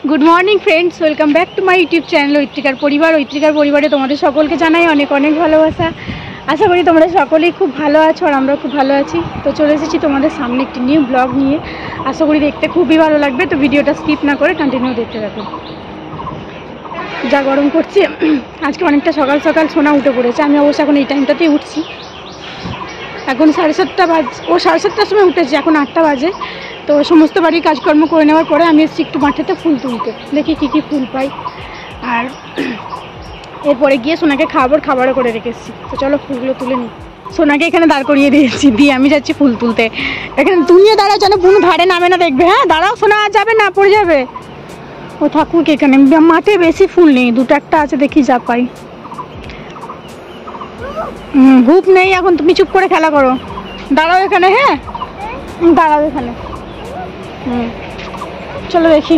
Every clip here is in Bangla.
Good morning friends, welcome back to my YouTube channel ঐত্রিকার পরিবার। ঐত্রিকার পরিবারে তোমাদের সকলকে জানাই অনেক অনেক ভালোবাসা। আশা করি তোমরা সকলেই খুব ভালো আছো আর আমরা খুব ভালো আছি। তো চলে এসেছি তোমাদের সামনে একটি নিউ ব্লগ নিয়ে। আশা করি দেখতে খুবই ভালো লাগবে, তো ভিডিওটা স্কিপ না করে কন্টিনিউ দেখতে থাকো। যা গরম করছে আজকে অনেকটা সকাল সকাল সোনা উঠে পড়েছে। আমি অবশ্য এখন এই টাইমটাতেই উঠছি। এখন 7:30 বাজে, ও 7:30টার সময় উঠেছে, এখন 8টা বাজে। তো সমস্ত বাড়ির কাজকর্ম করে নেওয়ার পরে আমি এসেছি একটু মাঠেতে ফুল তুলতে, দেখি কী কী ফুল পাই। আর এরপরে গিয়ে সোনাকে খাবারও করে রেখেছি। তো চলো ফুলগুলো তুলে নিই। সোনাকে এখানে দাঁড় করিয়ে দিয়েছি, দিয়ে আমি যাচ্ছি ফুল তুলতে। এখানে তুমিও দাঁড়াও, যেন কোনো ধারে নামে না, দেখবে। হ্যাঁ দাঁড়াও, সোনা যাবে না, পড়ে যাবে। ও থাকুক এখানে, মাঠে বেশি ফুল নেই, দুটো একটা আছে, দেখি যা পাই। হুপ নেই এখন, তুমি চুপ করে খেলা করো। দাঁড়াও এখানে, হ্যাঁ দাঁড়াও এখানে। চলো দেখি।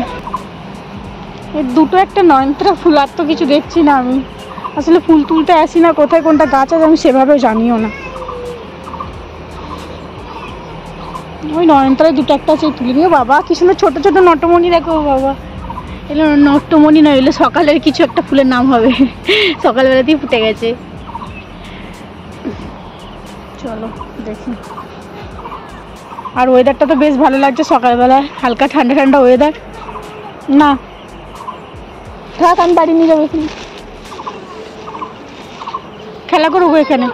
এই দুটো একটা নয়নতারা ফুল, আর তো কিছু দেখছি না। আমি আসলে ফুল তুলতে আসি না, কোথায় কোনটা গাছ আছে আমি সেভাবেও জানিও না। ওই নয়নতারায় দুটো একটা আছে, তুলে নিও। বাবা কি সুন্দর ছোটো ছোটো নটমণি, দেখো বাবা। এগুলো নটমণি নয়, এগুলো সকালের কিছু একটা ফুলের নাম হবে, সকালবেলাতেই ফুটে গেছে। চলো দেখি। আর ওয়েদারটা তো বেশ ভালো লাগছে সকালবেলায়, হালকা ঠান্ডা ঠান্ডা ওয়েদার। না থাক, আমি বাড়ি নিয়ে যাবো, এখানে খেলা করবো এখানে।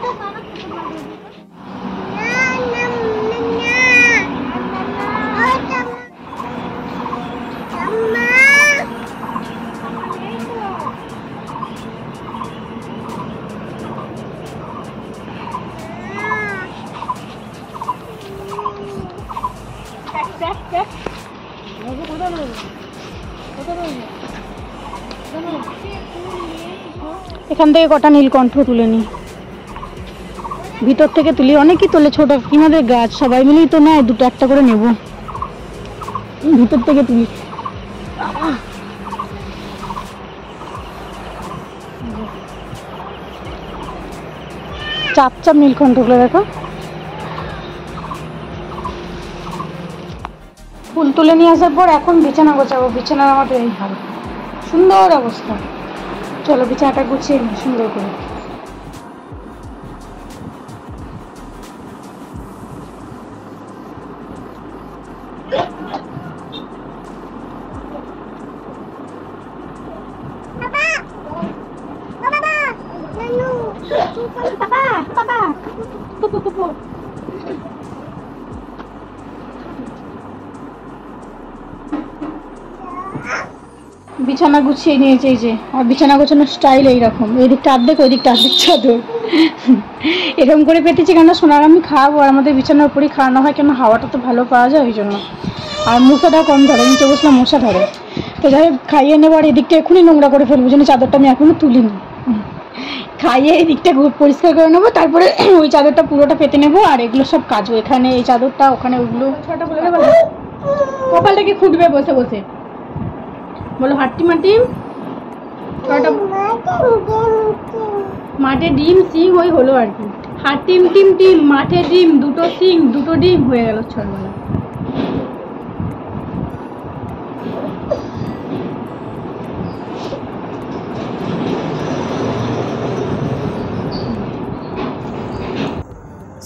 এখান থেকে কটা নীলকণ্ঠ তুলে নিই, ভিতর থেকে তুলি। অনেকেই তোলে, ছোট কিনাদের গাছ, সবাই মিলেই তো নেয়, দুটো একটা করে নেব। ভিতর থেকে তুলি। চাপ চাপ নীলকণ্ঠগুলো দেখো। ফুল তুলে নিয়ে আসার পর এখন বিছানা গোছাবো। বিছানার আমাদের এই হাল, সুন্দর অবস্থা। চলো বিছানাটা গুছিয়ে নিই সুন্দর করে। বিছানা গুছিয়ে নিয়েছে এই যে। আর বিছানা গোছানোর স্টাইল এইরকম, এই দিকটা অর্ধেক, ওই দিকটা অর্ধেক চাদর। এরকম করে পেতেছি কেন, সোনার আমি খাওয়াবো আর আমাদের বিছানার উপরেই খাওয়ানো হয়, কেন হাওয়াটা তো ভালো পাওয়া যায় ওই জন্য। আর মশাটা কম ধরে, নিচে বসলাম মশা ধরে। তো যাই হোক খাইয়ে নেবো, আর এদিকটা এখনই নোংরা করে ফেলবো, জন্য চাদরটা আমি এখনো তুলিনি। খাইয়ে এই দিকটা পরিষ্কার করে নেবো, তারপরে ওই চাদরটা পুরোটা পেতে নেবো। আর এগুলো সব কাজও, এখানে এই চাদরটা, ওখানে ওগুলো। ছটা বলে দেবো, কপালটাকে খুঁটবে বসে বসে। বলো হাট্টি মাটি। মাঠে ডিম সিং ওই হলো আর কি। হাট্টিম টিম টিম, মাঠে ডিম, দুটো সিং দুটো ডিম, হয়ে গেল ছড়বেলা।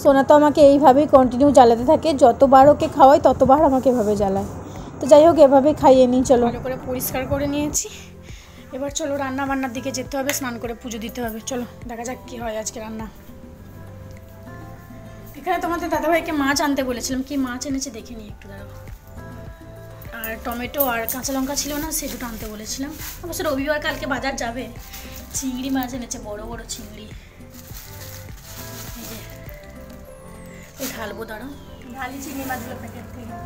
সোনা তো আমাকে এইভাবেই কন্টিনিউ জ্বালাতে থাকে, যতবার ওকে খাওয়াই ততবার আমাকে এভাবে জ্বালায়। তো যাই হোক এভাবেই খাইয়ে নিই। চলো ভালো করে পরিষ্কার করে নিয়েছি, এবার চলো রান্না বান্নার দিকে যেতে হবে, স্নান করে পুজো দিতে হবে। চলো দেখা যাক কী হয় আজকে রান্না। এখানে তোমাদের দাদাভাইকে মাছ আনতে বলেছিলাম, কি মাছ এনেছে দেখে নিই একটু, দাঁড়াবো। আর টমেটো আর কাঁচা লঙ্কা ছিল না, সে দুটো আনতে বলেছিলাম। অবশ্য রবিবার কালকে বাজার যাবে। চিংড়ি মাছ এনেছে, বড় বড় চিংড়ি। এই যে এই ঢালবো, দাঁড়াও ঢালি চিংড়ি মাছগুলো প্যাকেট থেকে।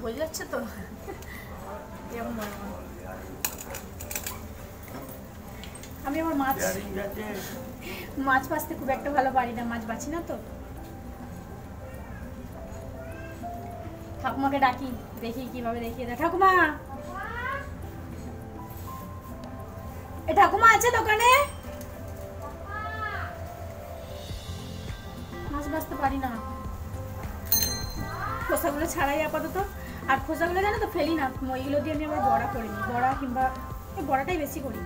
বোঝা যাচ্ছে তো আমি আমার মাছ বাছতে খুব একটা ভালো পারি না, মাছ বাছি না তো। ঠাকুমাকে ডাকি, দেখি কিভাবে দেখিয়ে দেয়। ঠাকুমা ঠাকুমা আছে দোকানে? মাছ বাঁচতে পারি না, খোসাগুলো ছাড়াই আপাতত। আর খোসাগুলো জানো তো ফেলি না, ওইগুলো দিয়ে আমি আবার বড়া করে নিই, বড়া কিংবা বড়াটাই বেশি করি।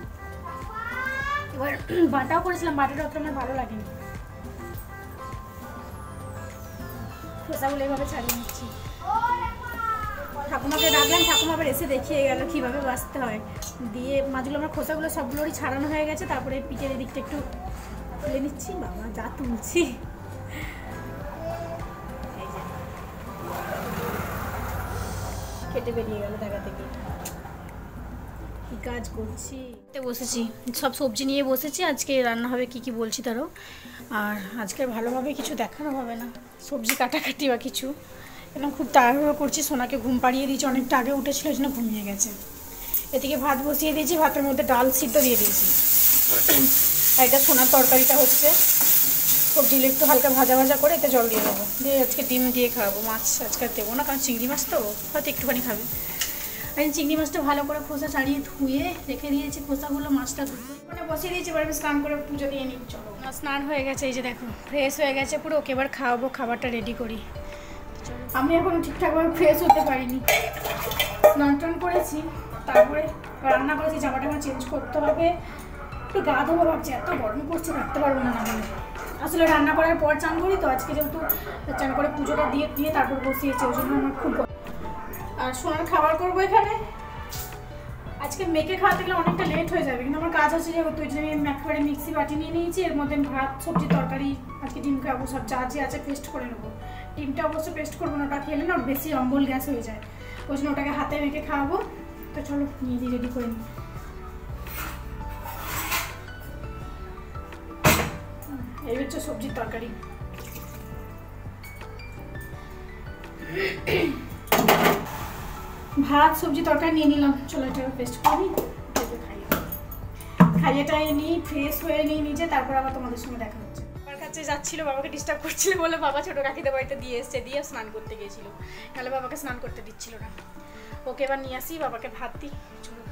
এবার বাটাও করেছিলাম, বাটাটা অত আমার ভালো লাগেনি। খোসাগুলো এইভাবে ছাড়িয়ে নিচ্ছি। ঠাকুমাকে ডাকলাম, ঠাকুমা আবার এসে দেখিয়ে গেল কীভাবে বাঁচতে হয়। দিয়ে মাছগুলো আমার খোসাগুলো সবগুলোরই ছাড়ানো হয়ে গেছে। তারপরে পিঠের এদিকটা একটু তুলে নিচ্ছি। বাবা যা তুলছি, কেটে বেরিয়ে গেল দেখা থেকে। কি কাজ করছি, বসেছি সব সবজি নিয়ে বসেছি। আজকে রান্না হবে কি কি বলছি তারও। আর আজকে ভালোভাবে কিছু দেখানো হবে না, সবজি কাটাকাটি বা কিছু। এবং খুব তাড়াহুড়ো করছি, সোনাকে ঘুম পাড়িয়ে দিয়েছি, অনেকটা আগে উঠেছিল ওই জন্য ঘুমিয়ে গেছে। এদিকে ভাত বসিয়ে দিয়েছি, ভাতের মধ্যে ডাল সিদ্ধ দিয়ে দিয়েছি। আর এটা সোনার তরকারিটা হচ্ছে, সবজিগুলো একটু হালকা ভাজা ভাজা করে এতে জল দিয়ে দেবো, দিয়ে আজকে ডিম দিয়ে খাওয়াবো। মাছ আজকে দেবো না, কারণ চিংড়ি মাছ তো হয়তো একটুখানি খাবে। আমি চিংড়ি মাছটা ভালো করে খোসা ছাড়িয়ে ধুয়ে রেখে দিয়েছি, খোসাগুলো মাছটা ধুয়ে মানে বসিয়ে দিয়েছি। এবার আমি স্নান করে পুজো দিয়ে নিই। চলো, স্নান হয়ে গেছে, এই যে দেখো ফ্রেশ হয়ে গেছে পুরো। ওকে এবার খাওয়াবো, খাবারটা রেডি করি। আমি এখন ঠিকঠাকভাবে ফ্রেশ হতে পারিনি, স্নান টান করেছি, তারপরে রান্না করেছি, জামাটা আমার চেঞ্জ করতে হবে, একটু গা ধোবো ভাবছি। এত গরম করছে, থাকতে পারবো না। আসলে রান্না করার পর চান করি তো, আজকে যেহেতু চান করে পুজোটা দিয়ে তারপর বসিয়েছি, ওই জন্য আমার খুব। আর সোনার খাবার করবো এখানে। আজকে মেখে খাওয়াতে গেলে অনেকটা লেট হয়ে যাবে, কিন্তু আমার কাজ আছে যেহেতু, ওই জন্য আমি একেবারে মিক্সি বাটি নিয়ে নিয়েছি। এর মধ্যে ভাত, সবজি, তরকারি, আজকে ডিম খাবো, সব যা যে আছে পেস্ট করে নেবো। ডিমটা অবশ্য পেস্ট করবো না, ওটা খেলে না বেশি অম্বল গ্যাস হয়ে যায়, ওই জন্য ওটাকে হাতে মেখে খাওয়াবো। তো চলো নিয়ে দিয়ে রেডি করে নিই। এই হচ্ছে সবজির তরকারি। ভাত, সবজি, তরকারি নিয়ে নিলাম। চলো এটা পেস্ট করি, খাইয়েটাই নিই, ফ্রেশ হয়ে নিই নিজে, তারপর আবার তোমাদের সঙ্গে দেখা হচ্ছে। বাবার কাছে যাচ্ছিল, বাবাকে ডিস্টার্ব করছিল বলে বাবা ছোটো কাকিদের বাড়িতে দিয়ে এসছে, দিয়ে স্নান করতে গিয়েছিল, তাহলে বাবাকে স্নান করতে দিচ্ছিল না। ওকে এবার নিয়ে আসি, বাবাকে ভাত দিই। চলো,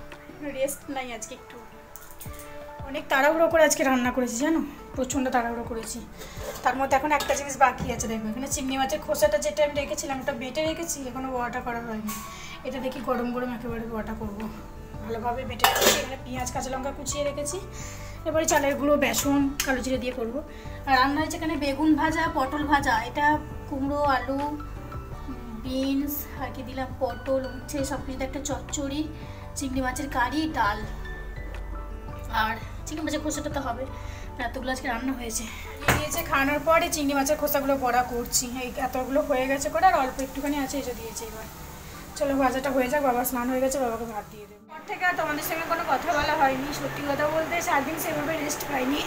রেস্ট নাই আজকে, একটু অনেক তাড়াহুড়ো করে আজকে রান্না করেছি জানো, প্রচণ্ড তাড়াহুড়ো করেছি। তার মধ্যে এখন একটা জিনিস বাকি আছে, দেখো এখানে চিংড়ি মাছের খোসাটা যেটা আমি রেখেছিলাম ওটা বেটে রেখেছি, এখনো বড়াটা করা হয়নি। এটা দেখি গরম গরম একেবারে বড়াটা করবো, ভালোভাবে বেটে রেখেছি। এখানে পেঁয়াজ, কাঁচা লঙ্কা কুচিয়ে রেখেছি। এবারে চালের গুঁড়ো, বেসন, কালো জিরে দিয়ে করবো। আর রান্না হয়েছে এখানে বেগুন ভাজা, পটল ভাজা, এটা কুমড়ো, আলু, বিনস, আর কি দিলাম, পটল, উচ্ছে, সব কিছুতে একটা চচ্চড়ি, চিংড়ি মাছের কারি, ডাল, আর চিংড়ি মাছের খোসাটা তো হবে। এতগুলো আজকে রান্না হয়েছে। দিয়েছে খাওয়ানোর পরে চিংড়ি মাছের খোসাগুলো বড়া করছি। এই এতগুলো হয়ে গেছে করে, আর অল্প একটুখানি আছে, এটা দিয়েছে। এবার চলো ভাজাটা হয়ে যাক, বাবা স্নান হয়ে গেছে, বাবাকে ভাত দিয়ে দেবো। পর থেকে আর তোমাদের সঙ্গে কোনো কথা বলা হয়নি, সত্যি কথা বলতে 4 দিন সেভাবে রেস্ট পাইনি।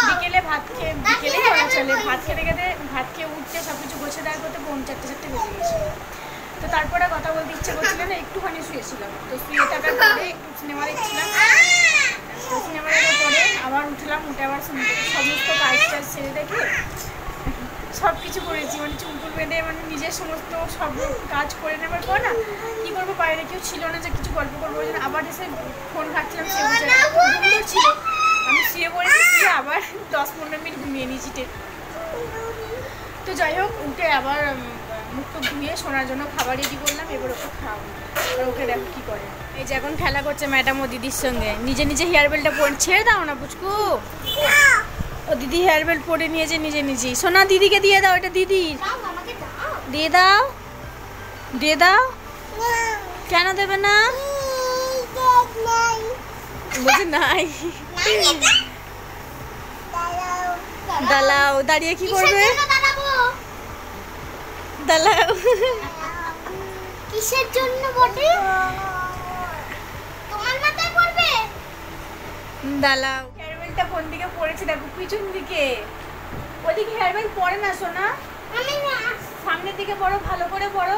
বিকেলে ভাত খেয়ে, বিকেলেই বলা চলে, ভাত খেয়ে উঠতে সব কিছু গোছে দেওয়ার করতে 4টে বেজে গেছিল। তো তারপরে কথা বলতে ইচ্ছে করছিল না, একটুখানি শুয়েছিলাম। তো শুয়ে থাকার পরে একটু সিনেমা দেখছিলাম, তো সিনেমা দেখার পরে আবার উঠলাম, উঠে আবার সমস্ত কাজ টাজ ছেড়ে দেখে সব কিছু করেছি, মানে চুলকুল বেঁধে, মানে নিজের সমস্ত সব কাজ করে নেবার পর না কী করবো, বাইরে কেউ ছিল না যে কিছু গল্প করবো, ওই জন্য আবার এসে ফোন ঘাটছিলাম। সুন্দর ছিল, আমি শুয়ে পড়েছি, শুয়ে আবার 10-15 মিনিট ঘুমিয়ে নিয়েছি। তো যাই হোক, উঠে আবার মুখ তো ধুয়ে শোনার জন্য খাবার রেডি করলাম। এবার ওকে খাওয়াবো, আর ওকে দেখো কী করে। এই যে এখন খেলা করছে ম্যাডাম ও দিদির সঙ্গে, নিজে নিজে হেয়ার বেল্টটা পরে, ছেড়ে দাও না পুচকু। ও দিদি হেয়ার বেল্ট পরে নিয়েছে নিজে নিজেই। সোনা দিদিকে দিয়ে দাও, এটা দিদির, দিয়ে দাও, দিয়ে দাও। কেন দেবে না? বুঝি নাই, দাঁড়াও, দাঁড়িয়ে কি করবে? দাঁড়াও, কিসের জন্য বটে? তোমার মাথায় পড়বে। দাঁড়াও, হেয়ার বেল্টটা কোন দিকে পড়েছে দেখো, পিছন দিকে। ওদিকে হেয়ার বেল্ট পরে না সোনা, সামনের দিকে পড়ো, ভালো করে পড়ো।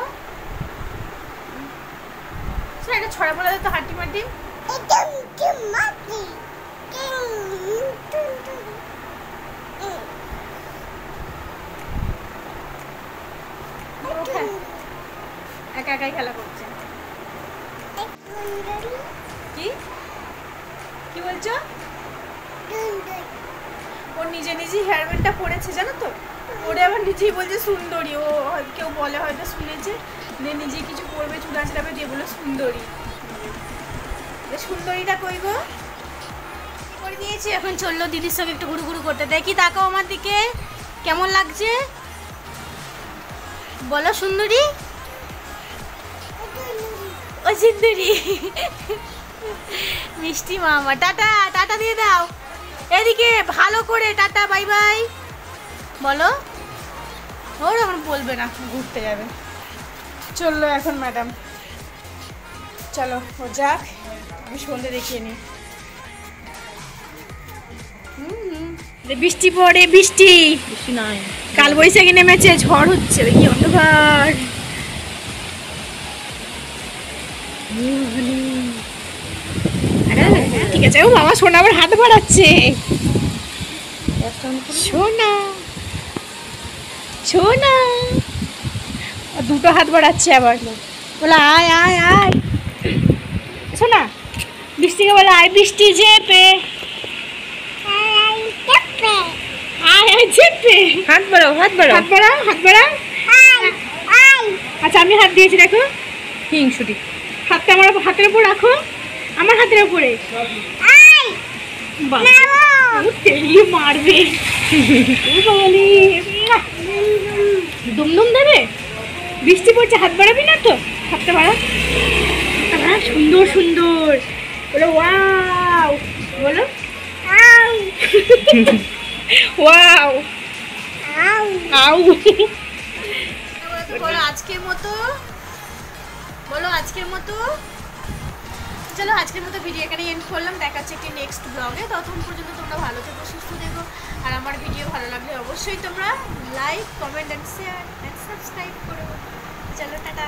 এটা ছড়া পড়া তো হাঁটি মাটি। একা একাই খেলা করছে। কি বলছো? ও নিজে নিজেই হেয়ার ব্যান্ডটা পরেছে জানো তো, ওরে আবার নিজেই বলছে সুন্দরী। ও কেউ বলে হয়তো শুনেছে, নিজেই কিছু করবে, চুল আঁচড়াবে, দিয়ে বলে সুন্দরী। সুন্দরীটা কই গো? করে দিয়েছি, এখন চললো দিদির সঙ্গে একটু ঘুরু ঘুরু করতে। দেখি তাকাও আমার দিকে, কেমন লাগছে বলো সুন্দরী? ও সুন্দরী মিষ্টি মামা। টাটা টাটা দিয়ে দাও, এদিকে ভালো করে টাটা বাই বাই বলো। ওর এখন বলবে না, ঘুরতে যাবে। চললো এখন ম্যাডাম, চলো ও যাক, আমি সন্ধে দেখিয়ে নিই। বৃষ্টি পড়ে, বৃষ্টি নাই, কাল বৈশাখী নেমেছে, ঝড় হচ্ছে, দেখি অন্ধকার। ঠিক আছে। ও বাবা, সোনা আবার হাত বাড়াচ্ছে। সোনা সোনা দুটো হাত বাড়াচ্ছে আবার, বলে আয় আয় আয়। সোনা বৃষ্টিকে বলে আয় বৃষ্টি চেপে, আয় আয় চেপে। হাত বাড়াও, হাত বাড়াও, হাত বাড়াও, হাত বাড়াও। আচ্ছা আমি হাত দিয়েছি, দেখো হিংসুটি। হাতটা আমার হাতের উপর রাখো, আমার হাতের উপরে। তেলিয়ে মারবে। দুমদুম দেবে, বৃষ্টি পড়ছে, হাত বাড়াবি না তো? হাতটা বাড়া, হাতটা বাড়া। সুন্দর সুন্দর বলো, ওয়াও বলো, ওয়াও আউ। বলো আজকের মতো, বলো আজকের মতো। চলো আজকের মতো ভিডিও এখানে এন্ড করলাম। দেখা হচ্ছে একটি নেক্সট ব্লগে। ততক্ষণ পর্যন্ত তোমরা ভালো থেকো, সুস্থ থেকো। আর আমার ভিডিও ভালো লাগলে অবশ্যই তোমরা like, comment and share and subscribe করো। চলো টাটা।